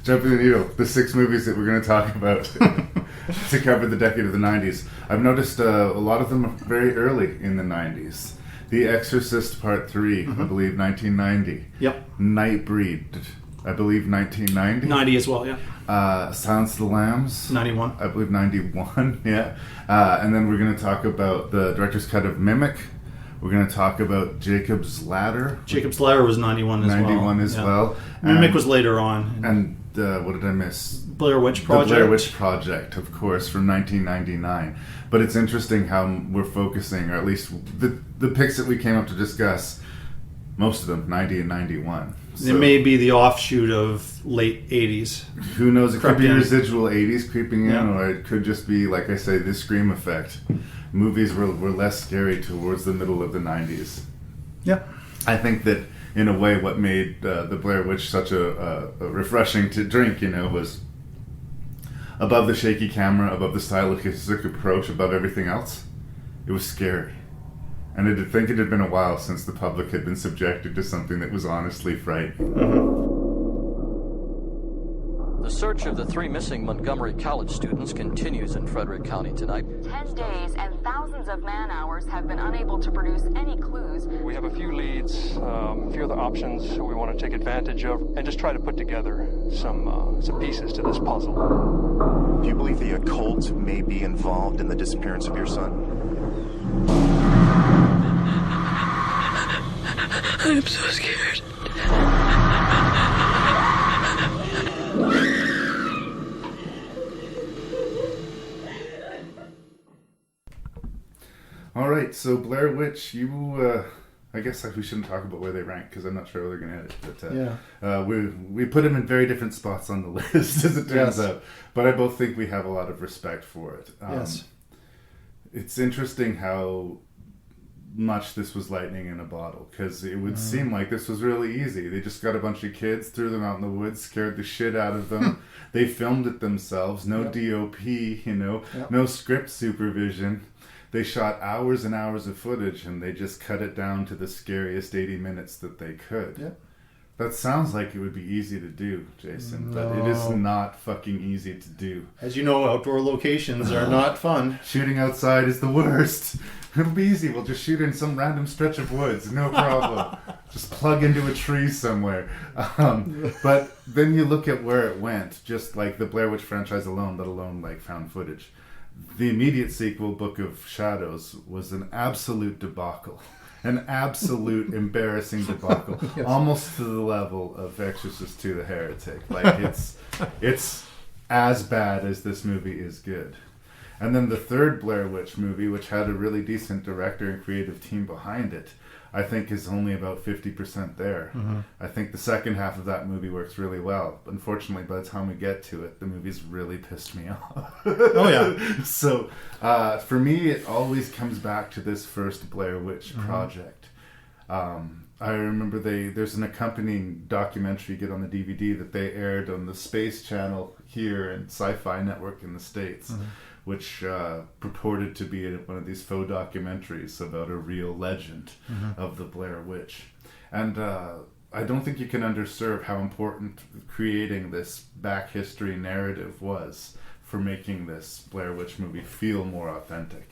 jumping the needle, the 6 movies that we're going to talk about to cover the decade of the 90s. I've noticed a lot of them are very early in the 90s. The Exorcist Part 3, I believe, 1990. Yep. Nightbreed, I believe, 1990. 90 as well, yeah. Silence of the Lambs. 91. I believe 91, yeah. And then we're going to talk about the director's cut of Mimic. We're going to talk about Jacob's Ladder. Jacob's Ladder was 91 as well. 91 as well. Mimic was later on. And what did I miss? Blair Witch Project. The Blair Witch Project, of course, from 1999. But it's interesting how we're focusing, or at least the picks that we came up to discuss, most of them, 90 and 91. So, it may be the offshoot of late 80s. Who knows? It could be residual 80s creeping in, or it could just be, like I say, the Scream effect. Movies were less scary towards the middle of the 90s. Yeah. I think that, in a way, what made the Blair Witch such a refreshing to drink, was above the shaky camera, above the stylistic approach, above everything else, it was scary. And I think it had been a while since the public had been subjected to something that was honestly frightening. The search of the 3 missing Montgomery College students continues in Frederick County tonight. 10 days and thousands of man-hours have been unable to produce any clues. We have a few leads, a few other options we want to take advantage of, and just try to put together some pieces to this puzzle. Do you believe the occult may be involved in the disappearance of your son? I'm so scared. All right, so Blair Witch, I guess we shouldn't talk about where they rank because I'm not sure where they're going to hit it. But we put them in very different spots on the list, as it turns out. But I both think we have a lot of respect for it. Yes. It's interesting how much this was lightning in a bottle, because it would seem like this was really easy. They just got a bunch of kids, threw them out in the woods, scared the shit out of them. They filmed it themselves. No DOP, no script supervision. They shot hours and hours of footage, and they just cut it down to the scariest 80 minutes that they could. Yep. That sounds like it would be easy to do, Jason, but it is not fucking easy to do. As you know, outdoor locations are not fun. Shooting outside is the worst. It'll be easy. We'll just shoot in some random stretch of woods. No problem. Just plug into a tree somewhere. But then you look at where it went, just like the Blair Witch franchise alone, let alone like found footage. The immediate sequel, Book of Shadows, was an absolute debacle. An absolute embarrassing debacle. Yes. Almost to the level of Exorcist II: The Heretic. Like, it's as bad as this movie is good. And then the third Blair Witch movie, which had a really decent director and creative team behind it, I think is only about 50% there. Mm-hmm. I think the second half of that movie works really well. Unfortunately, by the time we get to it, the movie's really pissed me off. Oh, yeah. So, for me, it always comes back to this first Blair Witch project. I remember there's an accompanying documentary you get on the DVD that they aired on the Space Channel here and Sci-Fi Network in the States, which purported to be one of these faux documentaries about a real legend of the Blair Witch. And I don't think you can underserve how important creating this back history narrative was for making this Blair Witch movie feel more authentic.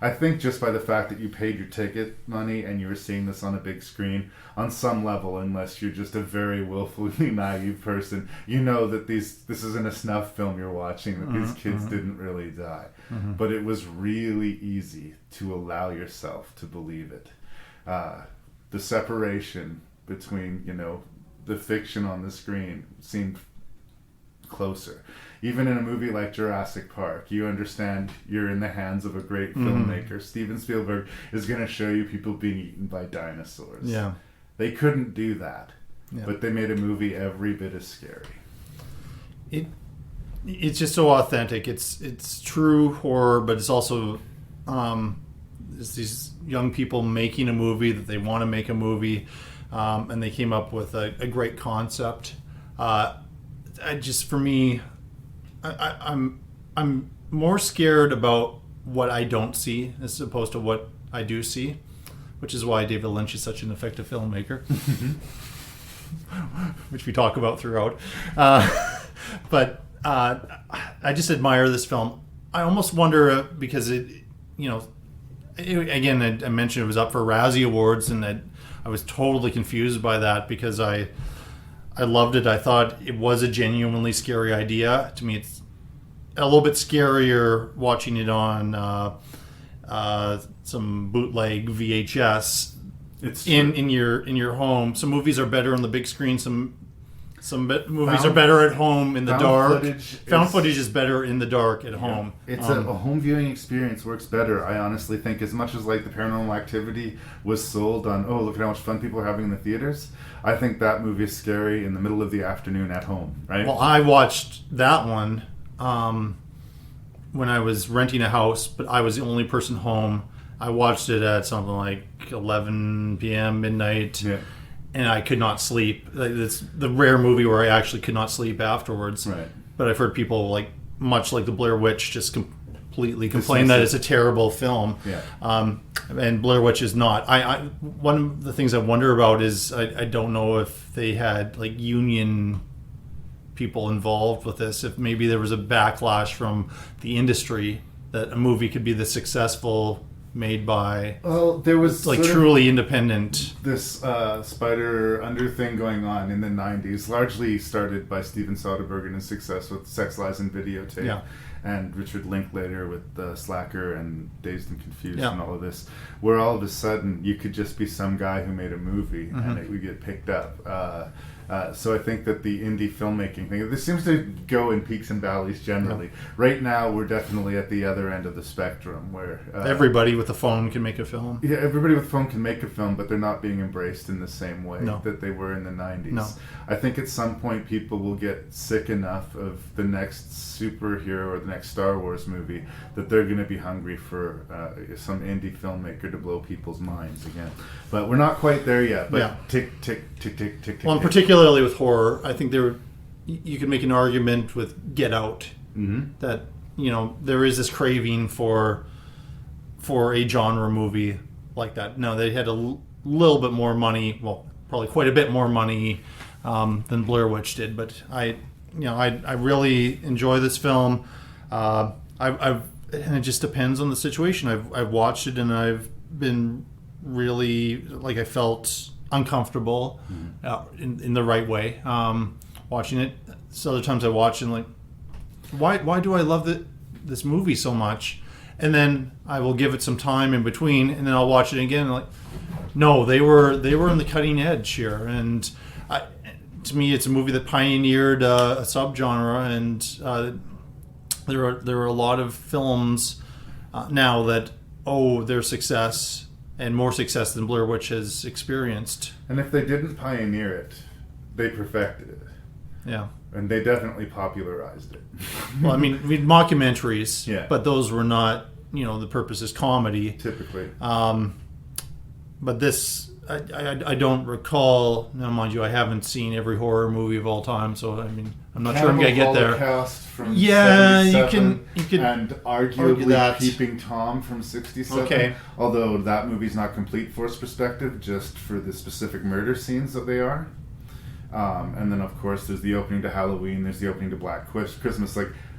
I think just by the fact that you paid your ticket money and you were seeing this on a big screen, on some level, unless you're just a very willfully naive person, you know that this isn't a snuff film you're watching, that these kids didn't really die. But it was really easy to allow yourself to believe it. The separation between, the fiction on the screen seemed closer. Even in a movie like Jurassic Park, you understand you're in the hands of a great filmmaker. Steven Spielberg is going to show you people being eaten by dinosaurs. Yeah. They couldn't do that, but they made a movie every bit as scary. It's just so authentic. It's true horror, but it's also it's these young people making a movie that they want to make a movie, and they came up with a great concept. For me, I'm more scared about what I don't see as opposed to what I do see, which is why David Lynch is such an effective filmmaker, which we talk about throughout. But I just admire this film. I almost wonder because again, I mentioned it was up for Razzie Awards, and I was totally confused by that because I loved it. I thought it was a genuinely scary idea. To me, it's a little bit scarier watching it on some bootleg VHS in your home. Some movies are better on the big screen. Some movies are better at home in the dark. Found footage is better in the dark at home. It's a home viewing experience works better. I honestly think, as much as like the Paranormal Activity was sold on, oh, look at how much fun people are having in the theaters, I think that movie is scary in the middle of the afternoon at home, right? Well, I watched that one when I was renting a house, but I was the only person home. I watched it at something like 11 p.m., midnight. Yeah. And I could not sleep. It's the rare movie where I actually could not sleep afterwards. Right. But I've heard people, much like the Blair Witch, just completely complain that it's a terrible film. Yeah. And Blair Witch is not. One of the things I wonder about is I don't know if they had union people involved with this. If maybe there was a backlash from the industry that a movie could be this successful, made by there was truly independent. This spider under thing going on in the 90s, largely started by Steven Soderbergh and his success with Sex, Lies, and Videotape, and Richard Linklater with Slacker and Dazed and Confused and all of this, where all of a sudden you could just be some guy who made a movie and it would get picked up. So I think that the indie filmmaking thing, this seems to go in peaks and valleys generally. Yeah. Right now, we're definitely at the other end of the spectrum where... everybody with a phone can make a film. Yeah, everybody with a phone can make a film, but they're not being embraced in the same way that they were in the 90s. No. I think at some point people will get sick enough of the next superhero or the next Star Wars movie that they're going to be hungry for some indie filmmaker to blow people's minds again. But we're not quite there yet. But tick, tick, tick, tick, tick, well, tick. Particularly with horror, I think you can make an argument with Get Out that there is this craving for a genre movie like that. No, they had a little bit more money. Well, probably quite a bit more money than Blair Witch did. But I really enjoy this film. And it just depends on the situation. I've watched it and I've been really I felt uncomfortable in the right way watching it. So other times I watch and why do I love this movie so much? And then I will give it some time in between, and then I'll watch it again and no, they were on the cutting edge here. And to me, it's a movie that pioneered a subgenre, and there are a lot of films now that owe their success and more success than Blair Witch has experienced. And if they didn't pioneer it, they perfected it. Yeah. And they definitely popularized it. Well, I mean mockumentaries, but those were not, the purpose is comedy. Typically. But this, I don't recall, now mind you, I haven't seen every horror movie of all time, so I mean, I'm not sure I'm going to get there. From you can and arguably Peeping Tom from 67. Okay. Although that movie's not complete force perspective, just for the specific murder scenes that they are. And then of course there's the opening to Halloween, there's the opening to Black Christmas.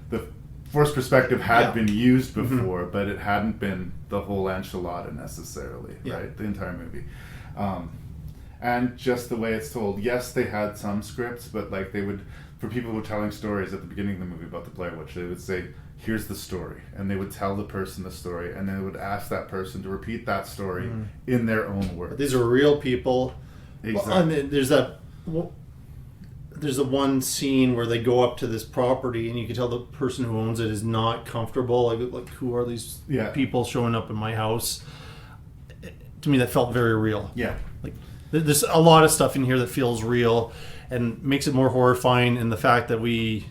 The force perspective had been used before, but it hadn't been the whole enchilada necessarily, right? The entire movie. And just the way it's told. Yes, they had some scripts, but they would, for people who were telling stories at the beginning of the movie about the Blair Witch, they would say, here's the story. And they would tell the person the story, and they would ask that person to repeat that story in their own words. These are real people. Exactly. There's the one scene where they go up to this property, and you can tell the person who owns it is not comfortable. Who are these people showing up in my house? To me, that felt very real. Yeah. There's a lot of stuff in here that feels real and makes it more horrifying in the fact that we,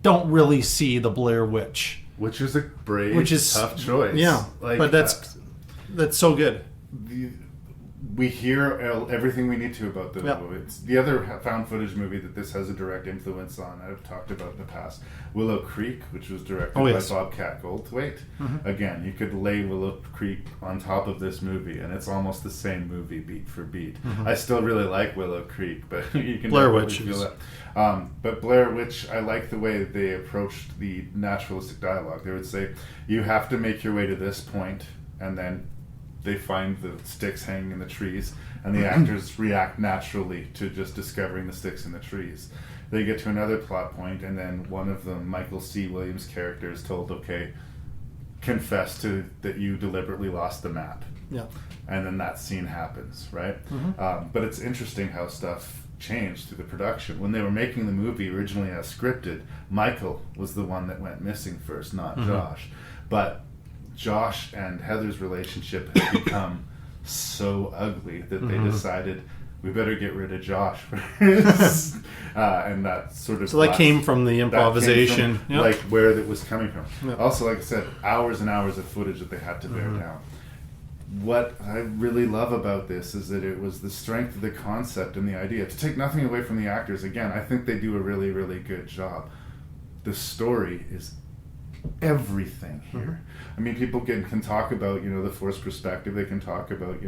don't really see the Blair Witch. Which is a brave, tough choice. Yeah, but that's so good. we hear everything we need to about the Yep. movie. It's the other found footage movie that this has a direct influence on. I've talked about in the past. Willow Creek, which was directed by Bobcat Goldthwait. Again, you could lay Willow Creek on top of this movie, and it's almost the same movie beat for beat. I still really like Willow Creek, but you can Blair definitely Witch feel is- it. But Blair Witch, I like the way that they approached the naturalistic dialogue. They would say, you have to make your way to this point, and then they find the sticks hanging in the trees, and the actors react naturally to just discovering the sticks in the trees. They get to another plot point, and then one of them, Michael C. Williams' character, is told, okay, confess to that you deliberately lost the map. Yeah. And then that scene happens, right? But it's interesting how stuff changed through the production. When they were making the movie originally as scripted, Michael was the one that went missing first, not Josh. But Josh and Heather's relationship had become so ugly that they decided we better get rid of Josh first. And that sort of So that came from the improvisation. That came from, like where that was coming from. Yep. Also, like I said, hours and hours of footage that they had to bear down. What I really love about this is that it was the strength of the concept and the idea. To take nothing away from the actors, again, I think they do a really, really good job. The story is everything here. I mean, people can talk about, the forced perspective. They can talk about,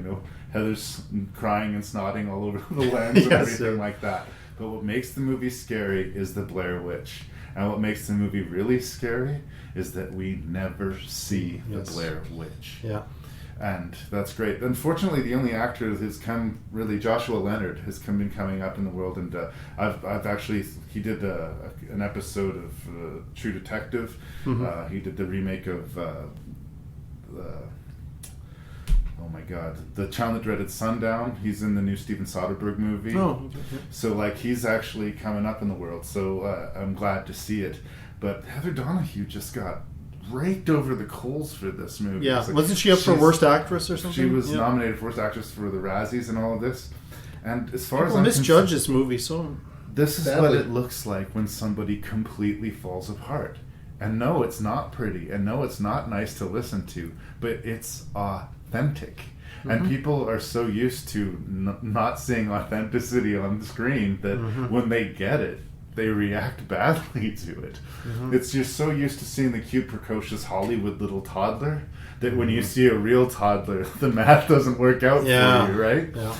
Heather's crying and snotting all over the lens and everything like that. But what makes the movie scary is the Blair Witch. And what makes the movie really scary is that we never see the Blair Witch. Yeah. And that's great. Unfortunately, the only actor that has come really, Joshua Leonard, has been coming up in the world, and I've actually, he did an episode of True Detective. He did the remake of oh my God, The Child That Dreaded Sundown. He's in the new Steven Soderbergh movie. Oh, okay. So he's actually coming up in the world. So I'm glad to see it. But Heather Donahue just got raked over the coals for this movie. Yeah, wasn't she up for Worst Actress or something? She was nominated for Worst Actress for the Razzies and all of this. And as far People as I'm misjudge this movie so this is badly. what it looks like when somebody completely falls apart. And no, it's not pretty, and no, it's not nice to listen to, but it's authentic. And people are so used to not seeing authenticity on the screen that when they get it, they react badly to it. It's just so used to seeing the cute, precocious Hollywood little toddler that when you see a real toddler, the math doesn't work out for you, right? Yeah.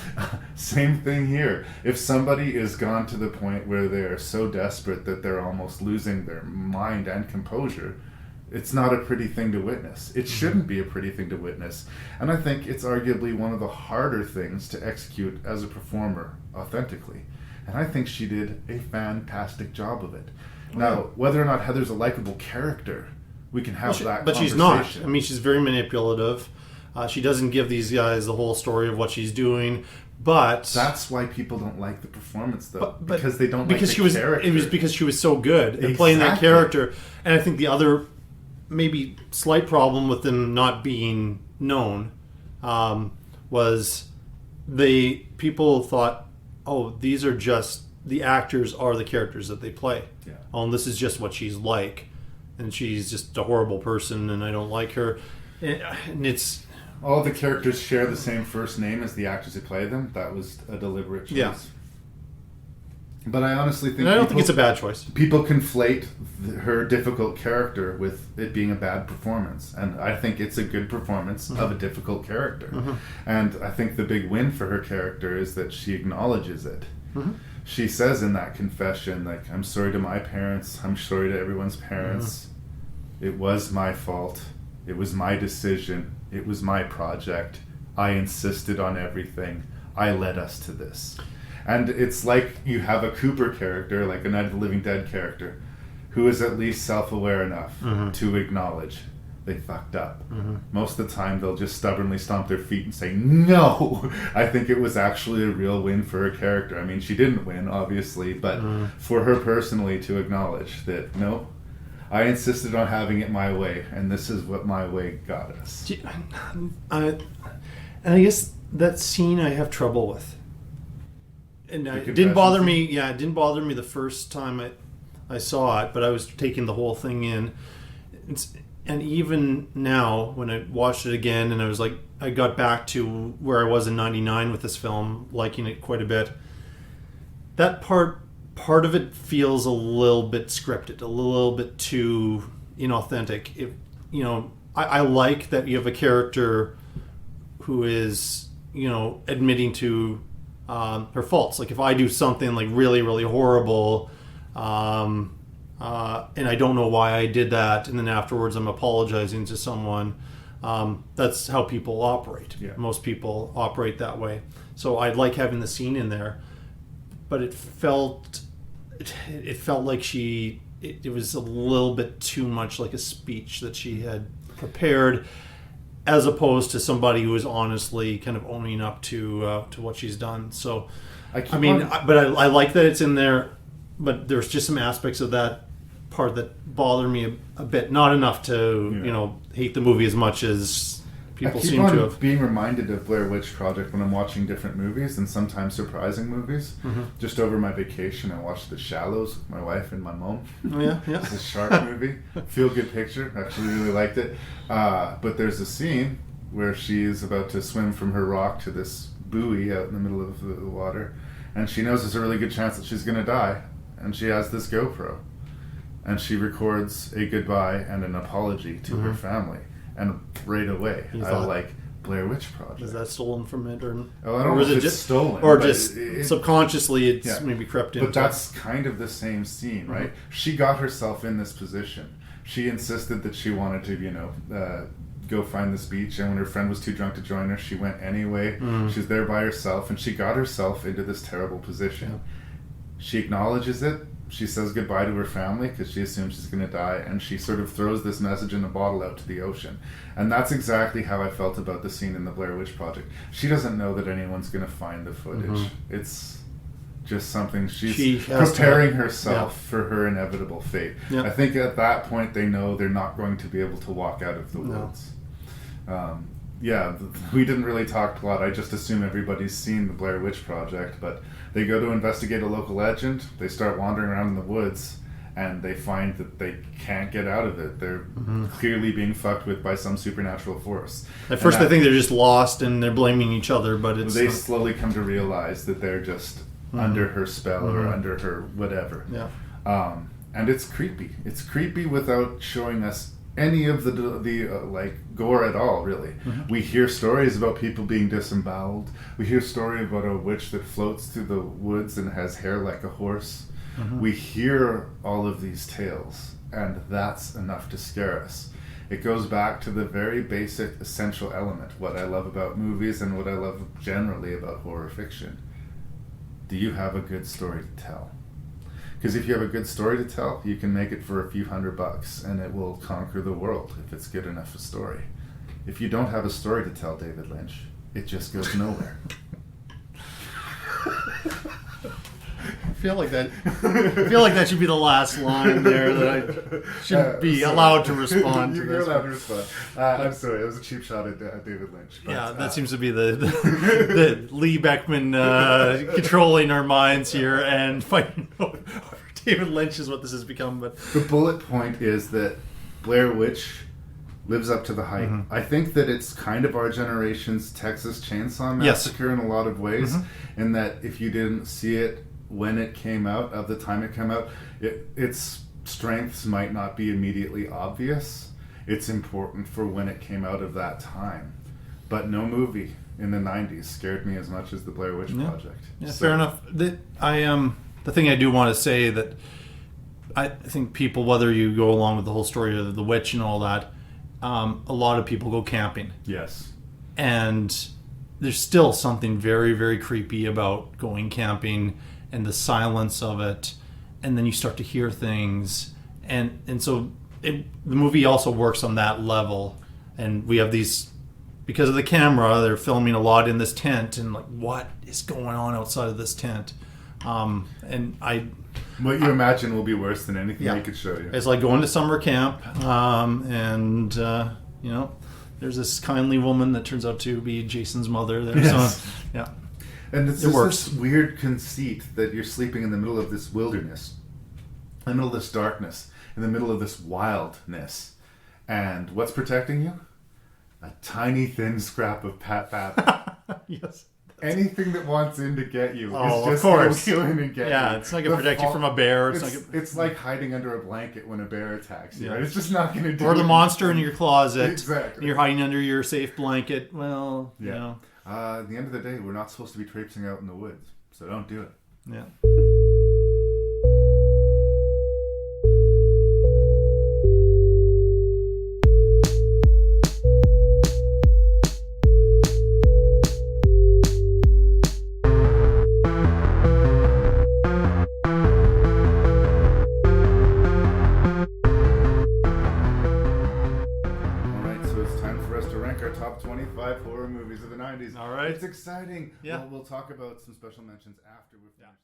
Same thing here. If somebody is gone to the point where they are so desperate that they're almost losing their mind and composure, it's not a pretty thing to witness. It shouldn't be a pretty thing to witness. And I think it's arguably one of the harder things to execute as a performer authentically. And I think she did a fantastic job of it. Now, whether or not Heather's a likable character, we can have that but conversation. she's not. I mean, she's very manipulative. She doesn't give these guys the whole story of what she's doing. But that's why people don't like the performance, though, because they don't because like the character. It was because she was so good at playing that character. And I think the other maybe slight problem with them not being known was people thought, oh, these are just the actors are the characters that they play. Yeah. Oh, and this is just what she's like, and she's just a horrible person, and I don't like her. And it's all the characters share the same first name as the actors who play them. That was a deliberate choice. Yeah. But I honestly think and I don't think it's a bad choice. People conflate her difficult character with it being a bad performance, and I think it's a good performance of a difficult character. And I think the big win for her character is that she acknowledges it. She says in that confession, like, I'm sorry to my parents, I'm sorry to everyone's parents. It was my fault. It was my decision. It was my project. I insisted on everything. I led us to this. And it's like you have a Cooper character, like a Night of the Living Dead character, who is at least self-aware enough to acknowledge they fucked up. Most of the time they'll just stubbornly stomp their feet and say, no! I think it was actually a real win for her character. I mean, she didn't win, obviously, but for her personally to acknowledge that, no, I insisted on having it my way, and this is what my way got us. And I guess that scene I have trouble with. And it didn't bother me. Yeah, it didn't bother me the first time I saw it, but I was taking the whole thing in. And even now, when I watched it again, and I got back to where I was in '99 with this film, liking it quite a bit. That part of it feels a little bit scripted, a little bit too inauthentic. I like that you have a character who is, admitting to her faults. Like if I do something like really, really horrible, and I don't know why I did that, and then afterwards I'm apologizing to someone. That's how people operate. Yeah. Most people operate that way. So I'd like having the scene in there, but it felt like it was a little bit too much like a speech that she had prepared, as opposed to somebody who is honestly kind of owning up to what she's done. So, but I like that it's in there, but there's just some aspects of that part that bother me a bit. Not enough to hate the movie as much as people seem to have. Being reminded of Blair Witch Project when I'm watching different movies, and sometimes surprising movies. Mm-hmm. Just over my vacation, I watched The Shallows with my wife and my mom. Oh, yeah. It's a shark movie. Feel good picture. Actually really liked it. But there's a scene where she's about to swim from her rock to this buoy out in the middle of the water, and she knows there's a really good chance that she's going to die, and she has this GoPro, and she records a goodbye and an apology to her family. And right away, I like Blair Witch Project. Is that stolen from it, or I don't know if it's stolen, or just subconsciously it's maybe crept in? But that's kind of the same scene, right? She got herself in this position. She insisted that she wanted to, go find this beach, and when her friend was too drunk to join her, she went anyway. She's there by herself, and she got herself into this terrible position. Yeah. She acknowledges it. She says goodbye to her family because she assumes she's going to die, and she sort of throws this message in a bottle out to the ocean. And that's exactly how I felt about the scene in the Blair Witch Project. She doesn't know that anyone's going to find the footage. It's just something she's preparing herself for her inevitable fate. Yeah. I think at that point they know they're not going to be able to walk out of the woods. We didn't really talk plot. I just assume everybody's seen the Blair Witch Project, but they go to investigate a local legend. They start wandering around in the woods, and they find that they can't get out of it. They're clearly being fucked with by some supernatural force. At first I think they're just lost and they're blaming each other, but they slowly come to realize that they're just under her spell or under her whatever. Yeah. And it's creepy. It's creepy without showing us any of the gore at all, really. We hear stories about people being disemboweled. We hear a story about a witch that floats through the woods and has hair like a horse. We hear all of these tales, and that's enough to scare us. It goes back to the very basic, essential element, what I love about movies and what I love generally about horror fiction. Do you have a good story to tell? Because if you have a good story to tell, you can make it for a few $100 and it will conquer the world if it's good enough a story. If you don't have a story to tell, David Lynch, it just goes nowhere. I feel like that should be the last line there, that I should be allowed to respond to this. You're allowed to respond. I'm sorry, it was a cheap shot at David Lynch. But, that seems to be the Lee Beckman controlling our minds here and fighting over David Lynch is what this has become. But the bullet point is that Blair Witch lives up to the hype. I think that it's kind of our generation's Texas Chainsaw Massacre in a lot of ways, in that if you didn't see it when it came out, of the time it came out, its strengths might not be immediately obvious. It's important for when it came out of that time. But no movie in the 90s scared me as much as the Blair Witch Project. Yeah, so, fair enough. The thing I do want to say that I think people, whether you go along with the whole story of the witch and all that, a lot of people go camping. Yes. And there's still something very, very creepy about going camping and the silence of it, and then you start to hear things, and so the movie also works on that level. And we have these, because of the camera, they're filming a lot in this tent, and like, what is going on outside of this tent? What you imagine will be worse than anything they could show you. It's like going to summer camp, there's this kindly woman that turns out to be Jason's mother there. Yes. So, yeah. And it's this weird conceit that you're sleeping in the middle of this wilderness, in the middle of this darkness, in the middle of this wildness, And what's protecting you? A tiny thin scrap of fabric. Yes. Anything that wants in to get you Oh, is just of course. go in and get you. Yeah, it's not going to protect you from a bear. It's like hiding under a blanket when a bear attacks you. Yeah. Right? It's just not going to do Or the anything. monster in your closet. Exactly. And you're hiding under your safe blanket. Well, you know. At the end of the day, we're not supposed to be traipsing out in the woods, so don't do it. Yeah. Top 25 horror movies of the 90s. All right. It's exciting. Yeah. We'll talk about some special mentions after we've finished.